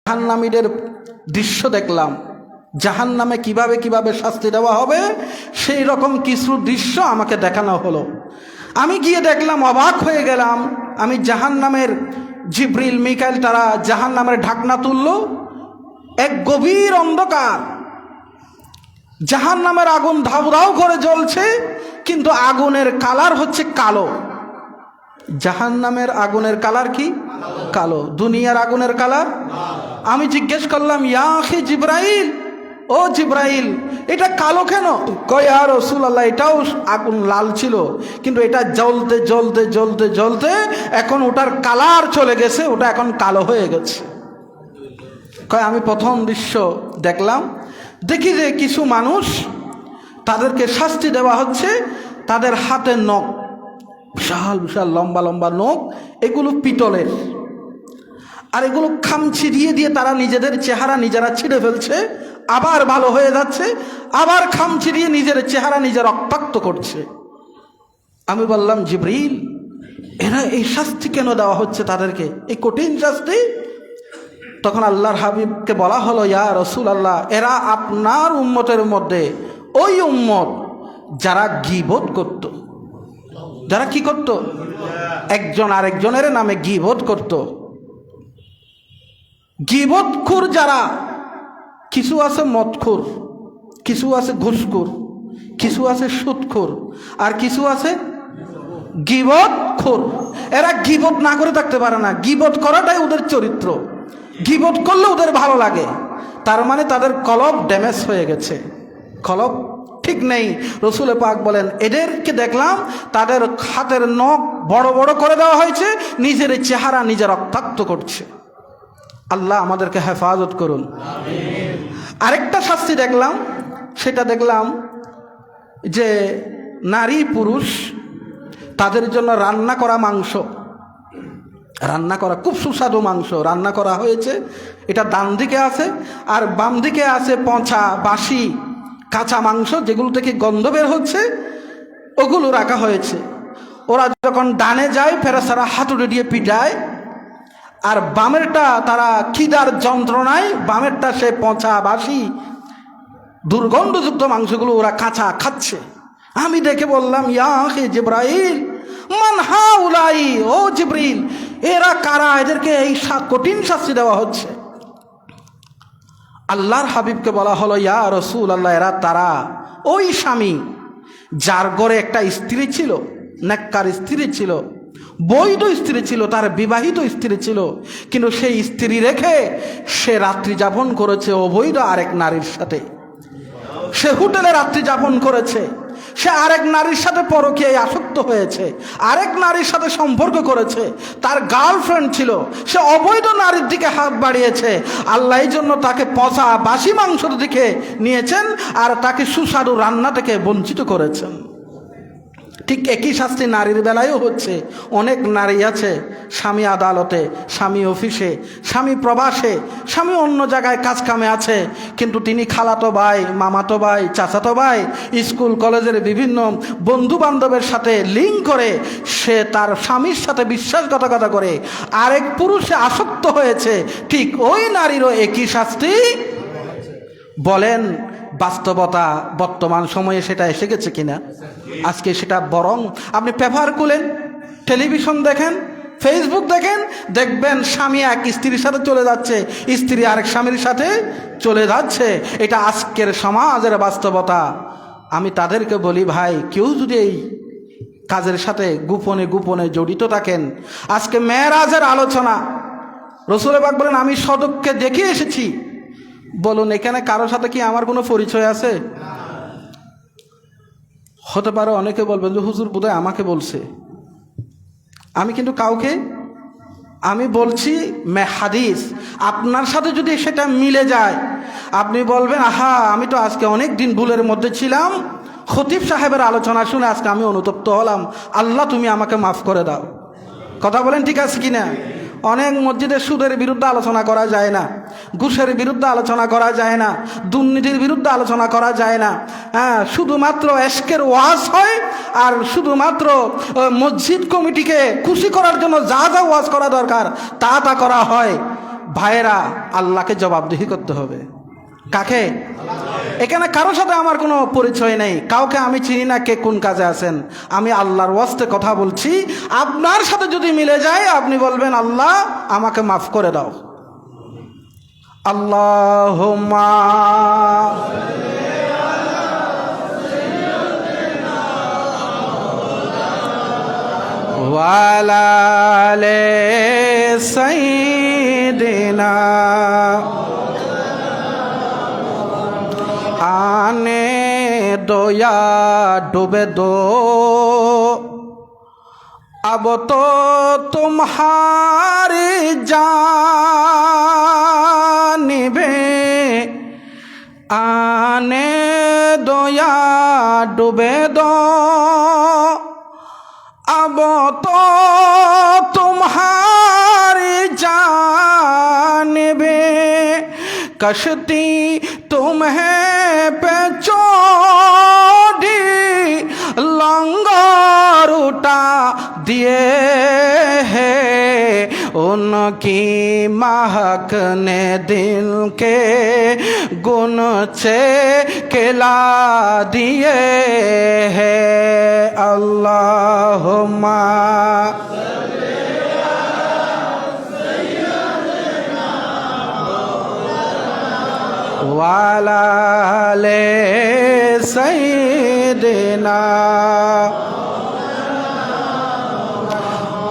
জাহান্নামীদের দৃশ্য দেখলাম, জাহান্নামে কিভাবে কিভাবে শাস্তি দেওয়া হবে সেই রকম কিছু দৃশ্য আমাকে দেখানো হলো। আমি গিয়ে দেখলাম, অবাক হয়ে গেলাম। আমি জাহান্নামের জিবরিল মিকাইল তারা জাহান্নামের ঢাকনা তুলল, এক গভীর অন্ধকার, জাহান্নামের আগুন ধাউ ধাউ করে জ্বলছে, কিন্তু আগুনের কালার হচ্ছে কালো। জাহান্নামের আগুনের কালার কি? কালো। দুনিয়ার আগুনের কালার? আমি জিজ্ঞেস করলাম, ইয়া আখি জিব্রাইল, ও জিব্রাইল, এটা কালো কেন? কয়, ইয়া রাসূলুল্লাহ, এটাও আগুন লাল ছিল, কিন্তু এটা জ্বলতে জ্বলতে জ্বলতে জ্বলতে এখন ওটার কালার চলে গেছে, ওটা এখন কালো হয়ে গেছে। কয়, আমি প্রথম দৃশ্য দেখলাম, দেখি যে কিছু মানুষ, তাদেরকে শাস্তি দেওয়া হচ্ছে, তাদের হাতের নখ, বিশাল বিশাল লম্বা লম্বা নখ, এগুলো পিতলের, আর এগুলো খামচি দিয়ে দিয়ে তারা নিজেদের চেহারা নিজেরা ছিঁড়ে ফেলছে, আবার ভালো হয়ে যাচ্ছে, আবার খামচি দিয়ে নিজের চেহারা নিজে রক্তাক্ত করছে। আমি বললাম, জিবরিল, এরা এই শাস্তি কেন দেওয়া হচ্ছে তাদেরকে, এই কঠিন শাস্তি? তখন আল্লাহর হাবিবকে বলা হলো, ইয়া রাসূলুল্লাহ, এরা আপনার উম্মতের মধ্যে ওই উম্মত যারা গীবত করত। যারা কি করত? একজন আরেকজনের নামে গীবত করত। গীবতখোর যারা, কিছু আছে মদখোর, কিছু আছে ঘুষখোর, কিছু আছে সুদখোর, আর কিছু আছে গীবতখোর। এরা গীবত না করে থাকতে পারে না, গীবত করাটাই ওদের চরিত্র। গীবত করলে ওদের ভালো লাগে, তার মানে তাদের কলব ড্যামেজ হয়ে গেছে, কলব ঠিক নেই। রসুল পাক বলেন, এদেরকে দেখলাম তাদের হাতের নখ বড় বড় করে দেওয়া হয়েছে, নিজের চেহারা নিজে রক্তাক্ত করছে। আল্লাহ আমাদেরকে হেফাজত করুন। আরেকটা শাস্তি দেখলাম, সেটা দেখলাম যে নারী পুরুষ তাদের জন্য রান্না করা মাংস, রান্না করা খুব সুস্বাদু মাংস রান্না করা হয়েছে, এটা ডান দিকে আছে, আর বাম দিকে আছে পচা বাসি কাঁচা মাংস, যেগুলো থেকে গন্ধ বের হচ্ছে, ওগুলো রাখা হয়েছে। ওরা যখন ডানে যায়, ফেরেশতারা হাতুড়ি দিয়ে পিটায়, আর বামেরটা তারা খিদার যন্ত্রণায়, বামেরটা সে পচা বাসি দুর্গন্ধযুক্ত মাংসগুলো ওরা কাঁচা খাচ্ছে। আমি দেখে বললাম, ইয়া আখি জিব্রাইল, মান হাউলাই, ও জিবরিল, এরা কারা? এদেরকে এই কঠিন শাস্তি দেওয়া হচ্ছে। আল্লাহর হাবিবকে বলা হলো, ইয়া রাসূলুল্লাহ, এরা তারা ওই স্বামী যার ঘরে একটা স্ত্রী ছিল, নেককার স্ত্রী ছিল, বৈধ স্ত্রী ছিল, তার বিবাহিত স্ত্রী ছিল, কিন্তু সেই স্ত্রী রেখে সে রাত্রি যাপন করেছে অবৈধ আরেক নারীর সাথে। সে হোটেলে রাত্রি যাপন করেছে, সে আরেক নারীর সাথে পরকীয়ায় আসক্ত হয়েছে, আরেক নারীর সাথে সম্পর্ক করেছে, তার গার্লফ্রেন্ড ছিল, সে অবৈধ নারীর দিকে হাত বাড়িয়েছে। আল্লাহ এই জন্য তাকে পচা বাসি মাংসের দিকে নিয়েছেন, আর তাকে সুস্বাদু রান্না থেকে বঞ্চিত করেছেন। ঠিক একই শাস্তি নারীর বেলায়ও হচ্ছে। অনেক নারী আছে, স্বামী আদালতে, স্বামী অফিসে, স্বামী প্রবাসে, স্বামী অন্য জায়গায় কাজ কামে আছে, কিন্তু তিনি খালাতো ভাই, মামাতো ভাই, চাচাতো ভাই, স্কুল কলেজের বিভিন্ন বন্ধু বান্ধবের সাথে লিঙ্ক করে সে তার স্বামীর সাথে বিশ্বাসঘাতকতা করে আরেক পুরুষে আসক্ত হয়েছে। ঠিক ওই নারীরও একই শাস্তি। বলেন বাস্তবতা বর্তমান সময়ে সেটা এসে গেছে কিনা? আজকে সেটা বরং আপনি পেপার খুলেন, টেলিভিশন দেখেন, ফেসবুক দেখেন, দেখবেন স্বামী এক স্ত্রীর সাথে চলে যাচ্ছে, স্ত্রী আরেক স্বামীর সাথে চলে যাচ্ছে। এটা আজকের সমাজের বাস্তবতা। আমি তাদেরকে বলি, ভাই, কেউ যদি এই কাজের সাথে গোপনে গোপনে জড়িত থাকেন, আজকে মেরাজের আলোচনা, রসুল পাক বলেন, আমি সদককে দেখে এসেছি। বলুন, এখানে কারোর সাথে কি আমার কোনো পরিচয় আছে? হতে পারে অনেকে বলবেন যে হুজুর বোধহয় আমাকে বলছে। আমি কিন্তু কাউকে, আমি বলছি হাদিস, আপনার সাথে যদি সেটা মিলে যায়, আপনি বলবেন, আহা, আমি তো আজকে অনেক দিন ভুলের মধ্যে ছিলাম, খতিব সাহেবের আলোচনা শুনে আজকে আমি অনুতপ্ত হলাম, আল্লাহ তুমি আমাকে মাফ করে দাও। কথা বলেন ঠিক আছে কিনা? অনেক মসজিদে সুদের বিরুদ্ধে আলোচনা করা যায় না, ঘুষের বিরুদ্ধে আলোচনা করা যায় না, দুর্নীতির বিরুদ্ধে আলোচনা করা যায় না। হ্যাঁ, শুধুমাত্র এশকের ওয়াজ হয়, আর শুধুমাত্র মসজিদ কমিটিকে খুশি করার জন্য যা যা ওয়াজ করা দরকার তা তা করা হয়। ভাইয়েরা, আল্লাহকে জবাবদিহি করতে হবে। কাকে? এখানে কারোর সাথে আমার কোনো পরিচয় নেই, কাউকে আমি চিনি না কে কোন কাজে আছেন। আমি আল্লাহর ওয়াস্তে কথা বলছি। আপনার সাথে যদি মিলে যায় আপনি বলবেন আল্লাহ আমাকে মাফ করে দাও। আল্লাহুম্মা ওয়ালা আলি সাইয়্যিদিনা आने दो या डूबे दो, अब तो तुम्हारी जानिबे आने दो या डूबे दो, अब तो तुम्हारी जानिबे कश्ती तुम्हें पे चोड़ी लंगर उठा दिए हैं, उनकी महक ने दिल के गुनचे खिला दिए हैं। अल्लाहुम्मा ওয়ালা আলি সাইয়্যিদিনা।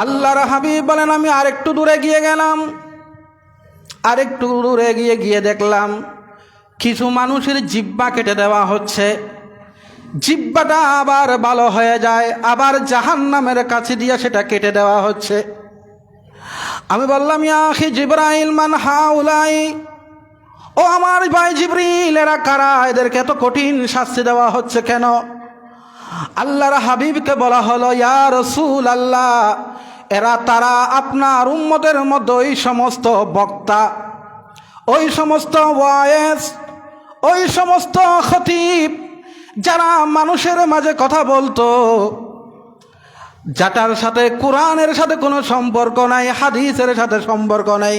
আল্লাহর হাবিব বলেন আমি আরেকটু দূরে গিয়ে গেলাম, আরেকটু দূরে গিয়ে দেখলাম কিছু মানুষের জিহ্বা কেটে দেওয়া হচ্ছে। জিহ্বাটা আবার ভালো হয়ে যায়, আবার জাহান্নামের কাছে দিয়ে সেটা কেটে দেওয়া হচ্ছে। আমি বললাম ইয়া আখি জিবরাইল মান হাউলাই, ও আমার ভাই জিবরিল এরা কারা, এদেরকে এত কঠিন শাস্তি দেওয়া হচ্ছে কেন? আল্লাহর হাবিবকে বলা হলো ইয়া রাসূল আল্লাহ, এরা তারা আপনার উম্মতের মধ্যে ওই সমস্ত বক্তা, ওই সমস্ত ওয়াইজ, ওই সমস্ত খতিব যারা মানুষের মাঝে কথা বলতো, যাটার সাথে কোরআনের সাথে কোনো সম্পর্ক নাই, হাদিসের সাথে সম্পর্ক নাই,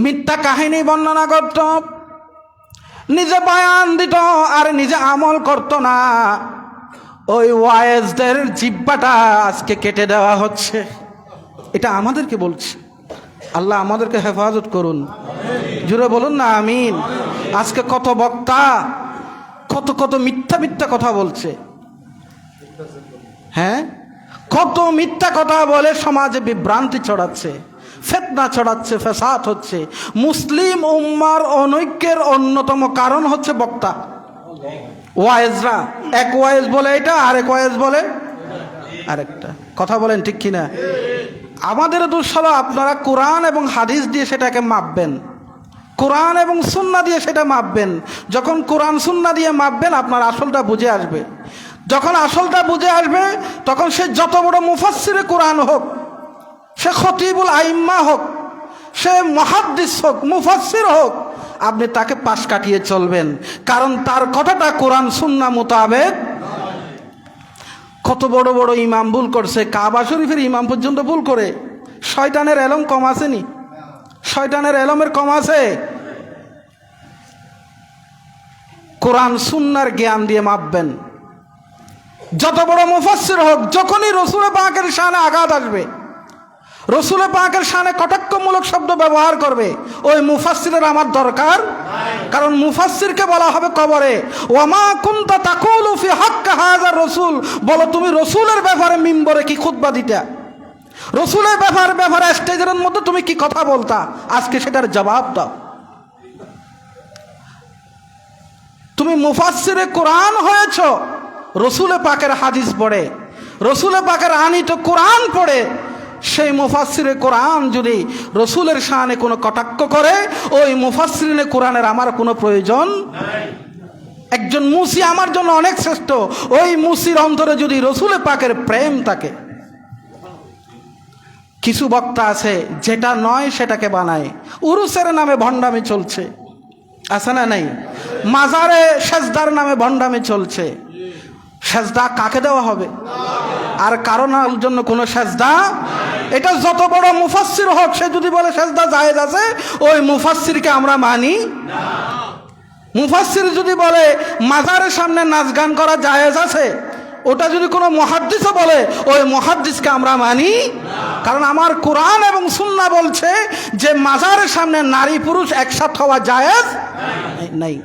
মিথ্যা কাহিনী বর্ণনা করত, নিজে বয়ান দিত আর নিজে আমল করত না। ওই ওয়াইজদের জিহ্বাটা আজকে কেটে দেওয়া হচ্ছে। এটা আমাদেরকে বলছে। আল্লাহ আমাদেরকে হেফাজত করুন, জুড়ে বলুন না আমিন। আজকে কত বক্তা কত মিথ্যা মিথ্যা কথা বলছে, হ্যাঁ, কত মিথ্যা কথা বলে সমাজে বিভ্রান্তি ছড়াচ্ছে, ফিতনা ছড়াচ্ছে, ফাসাদ হচ্ছে। মুসলিম উম্মার অনৈক্যের অন্যতম কারণ হচ্ছে বক্তা, ওয়াইজরা। এক ওয়াইজ বলে এটা, আরেক ওয়াইজ বলে আরেকটা। কথা বলেন ঠিক কিনা? আমাদের দোষ হলো আপনারা কোরআন এবং হাদিস দিয়ে সেটাকে মাপবেন, কোরআন এবং সুন্নাহ দিয়ে সেটা মাপবেন। যখন কোরআন সুন্নাহ দিয়ে মাপবেন আপনার আসলটা বুঝে আসবে। যখন আসলটা বুঝে আসবে তখন সে যত বড় মুফাসসিরে কোরআন হোক, সে খতিবুল আইম্মা হোক, সে মুহাদ্দিস হোক, মুফাসসির হোক, আপনি তাকে পাশ কাটিয়ে চলবেন, কারণ তার কথাটা কোরআন সুন্নাহ মোতাবেক। কত বড় বড় ইমাম ভুল করছে, কাবা শরীফের ইমাম পর্যন্ত ভুল করে। শয়তানের এলম কম আসেনি? শয়তানের এলমের কম আছে? কোরআন সুন্নাহর জ্ঞান দিয়ে মাপবেন। যত বড় মুফাসসির হোক, যখনই রসুল পাকের শানে আঘাত আসবে, রসুল পাকের শানে কটাক্ষমূলক শব্দ ব্যবহার করবে, ওই মুফাসসিরের আমার দরকার। কারণ মুফাসসিরকে বলা হবে কবরে, ওয়ামা কুনতা তাকুলু ফি হাক্কি হাযা রাসূল, বলো তুমি রসুলের ব্যাপারে মিম্বরে কি খুতবা দিতা, রসুলের ব্যাপারে স্টেজের মধ্যে তুমি কি কথা বলতা, আজকে সেটার জবাব দাও। তুমি মুফাসসিরে কোরআন হয়েছ, রসুল পাকের হাদিস পড়ে, রসুল পাকের আনিত কোরআন পড়ে, সেই মুফাসসিরে কোরআন যদি রসুলের শানে কোনো কটাক্ষ করে, ওই মুফাসসিরে কোরআনের আমার কোনো প্রয়োজন নাই। একজন মুসি আমার জন্য অনেক শ্রেষ্ঠ, ওই মুসির অন্তরে যদি রসুল পাকের প্রেম থাকে। কিছু বক্তা আছে যেটা নয় সেটাকে বানায়, উরুসের নামে ভণ্ডামি চলছে, আছে না নাই? মাজারে সেজদার নামে ভণ্ডামি চলছে। সেজদা কাকে দেওয়া হবে? আর কারণ জন্য কোনো সেজদা এটা যত বড় মুফাসসির হোক, সে যদি বলে সেজদা জায়েজ আছে, ওই মুফাসসিরকে আমরা মানি না। মুফাসসির যদি বলে মাজারের সামনে নাচ গান করা জায়েজ আছে, ওটা যদি কোনো মুহাদ্দিসও বলে, ওই মুহাদ্দিসকে আমরা মানি না। কারণ আমার কোরআন এবং সুন্নাহ বলছে যে মাজারের সামনে নারী পুরুষ একসাথে হওয়া জায়েজ নাই।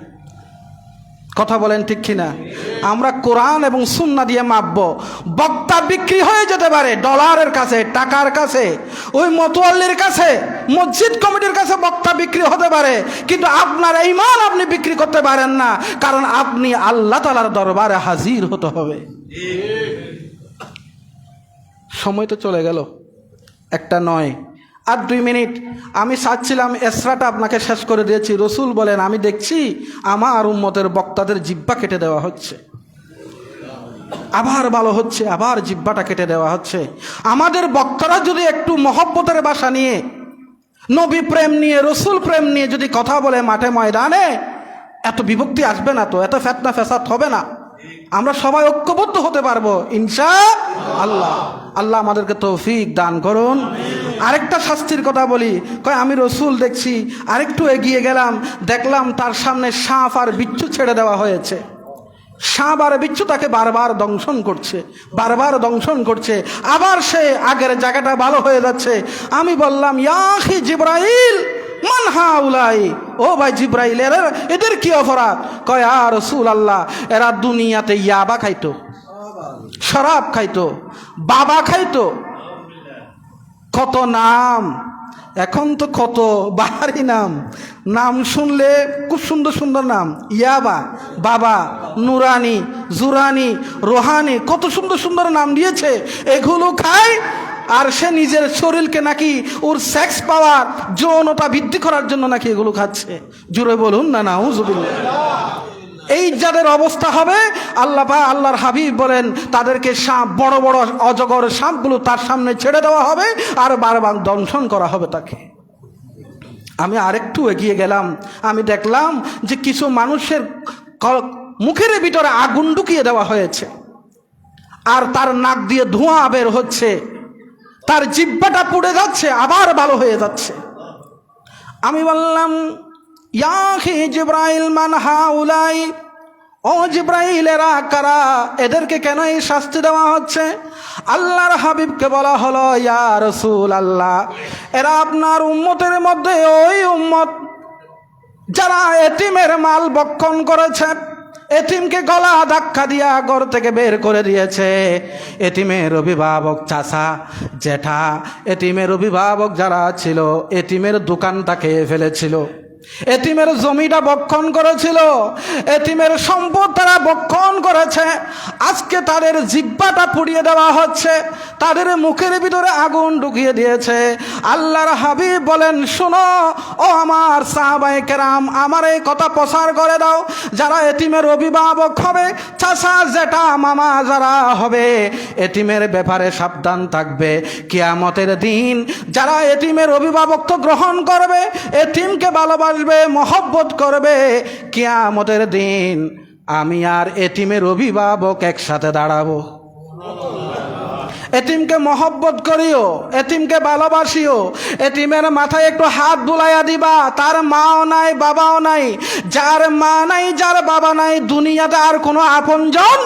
কথা বলেন ঠিক কিনা? আমরা কোরআন এবং সুন্নাহ দিয়ে মাপবো। বক্তা বিক্রি হয়ে যেতে পারে ডলারের কাছে, টাকার কাছে, ওই মতোয়াল্লির কাছে, মসজিদ কমিটির কাছে বক্তা বিক্রি হতে পারে, কিন্তু আপনার ঈমান আপনি বিক্রি করতে পারেন না, কারণ আপনি আল্লাহ তাআলার দরবারে হাজির হতে হবে। সময় তো চলে গেল, একটা নয় আর 2 মিনিট। আমি চাচ্ছিলাম এসরাটা আপনাকে শেষ করে দিয়েছি। রসুল বলেন, আমি দেখছি আমার উম্মতের বক্তাদের জিহ্বা কেটে দেওয়া হচ্ছে, আবার ভালো হচ্ছে, আবার জিহ্বাটা কেটে দেওয়া হচ্ছে। আমাদের বক্তারা যদি একটু মহব্বতের ভাষা নিয়ে, নবী প্রেম নিয়ে, রসুল প্রেম নিয়ে যদি কথা বলে মাঠে ময়দানে, এত বিভক্তি আসবে না, তো এত ফেতনা ফেসাদ হবে না, আমরা সবাই ঐক্যবদ্ধ হতে পারবো ইনশাআল্লাহ। আল্লাহ আমাদেরকে তৌফিক দান করুন। আরেকটা শাস্তির কথা বলি, কয় আমি রসুল দেখছি, আরেকটু এগিয়ে গেলাম, দেখলাম তার সামনে সাপ আর বিচ্ছু ছেড়ে দেওয়া হয়েছে। সাপ আর বিচ্ছু তাকে বারবার দংশন করছে, বারবার দংশন করছে, আবার সে আগের জায়গাটা ভালো হয়ে যাচ্ছে। আমি বললাম, ইয়া আখি জিবরাইল মান হাউলাই, ও ভাই জিবরাইল, এদের কি অপরাধ? কয়, ইয়া রাসূলুল্লাহ, এরা দুনিয়াতে ইয়াবা খাইতো, শরাব খাইতো, বাবা খাইতো, কত নাম, এখন তো কত বাহারি নাম, নাম শুনলে খুব সুন্দর সুন্দর নাম, ইয়াবা, বাবা, নুরানি, জুরানি, রোহানি, কত সুন্দর সুন্দর নাম দিয়েছে। এগুলো খায় আর সে নিজের শরীরকে নাকি ওর সেক্স পাওয়ার, যৌনতা বৃদ্ধি করার জন্য নাকি এগুলো খাচ্ছে। জোরে বলুন না নাউজুবিল্লাহ। এই যাদের অবস্থা হবে, আল্লাহর হাবিব বলেন, তাদেরকে সাপ, বড় বড় অজগর সাপগুলো তার সামনে ছেড়ে দেওয়া হবে আর বারবার দংশন করা হবে তাকে। আমি আরেকটু এগিয়ে গেলাম, আমি দেখলাম যে কিছু মানুষের মুখের ভিতরে আগুন ঢুকিয়ে দেওয়া হয়েছে, আর তার নাক দিয়ে ধোঁয়া বের হচ্ছে, তার জিহ্বাটা পুড়ে যাচ্ছে, আবার ভালো হয়ে যাচ্ছে। আমি বললাম, ইয়া আখি জিবরাইল মান হাউলাই, ও জিবরাইল, এরা কারা? এদেরকে কেন এই শাস্তি দেওয়া হচ্ছে? আল্লাহর হাবিবকে বলা হলো, ইয়া রাসূলুল্লাহ, এরা আপনার উম্মতের মধ্যে ওই উম্মত যারা এতিমের মাল ভক্ষণ করেছে, এতিমকে গলা ধাক্কা দিয়া ঘর থেকে বের করে দিয়েছে। এতিমের অভিভাবক, চাচা, জেঠা, এতিমের অভিভাবক যারা ছিল, এতিমের দোকানটা খেয়ে ফেলেছিল, এতিমের জমিটা ভক্ষণ করেছিল, এতিমের সম্পদ তারা ভক্ষণ করেছে। আজকে তাদের জিহ্বাটা পুড়িয়ে দেওয়া হচ্ছে, তাদের মুখের ভিতরে আগুন ঢুকিয়ে দিয়েছে। আল্লাহর হাবিব বলেন, শোনো ও আমার সাহাবায়ে কেরাম, আমার এই কথা প্রচার করে দাও, যারা এতিমের অভিভাবক হবে, চাচা, জেঠা, মামা যারা হবে, এতিমের ব্যাপারে সাবধান থাকবে। কিয়ামতের দিন যারা এতিমের অভিভাবকত্ব গ্রহণ করবে, এতিমকে ভালোবাসবে, মহব্বত করবে, কিয়ামতের দিন আমি আর এতিমের অভিভাবক একসাথে দাঁড়াবো। এতিমকে মহব্বত করিও, এতিমকে ভালোবাসিও, এতিমের মাথায় একটু হাত বুলাইয়া দিবা। তার মাও নাই, বাবাও নাই, যার মা নাই, যার বাবা নাই, দুনিয়াতে আর কোনো আপনজন।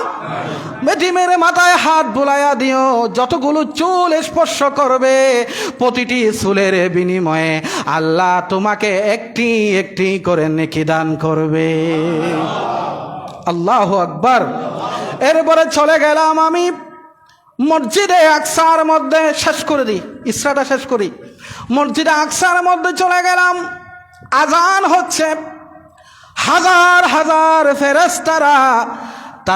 এতিমের মাথায় হাত বুলাইয়া দিও, যতগুলো চুল স্পর্শ করবে, প্রতিটি চুলের বিনিময়ে আল্লাহ তোমাকে একটি একটি করে নেকি দান করবে। আল্লাহু আকবার। এরপরে চলে গেলাম আমি মসজিদে আকসার মধ্যে, শেষ করে দিই, ইসরাটা শেষ করি। মসজিদে আকসার মধ্যে চলে গেলাম, আজান হচ্ছে, হাজার হাজার ফেরেশতারা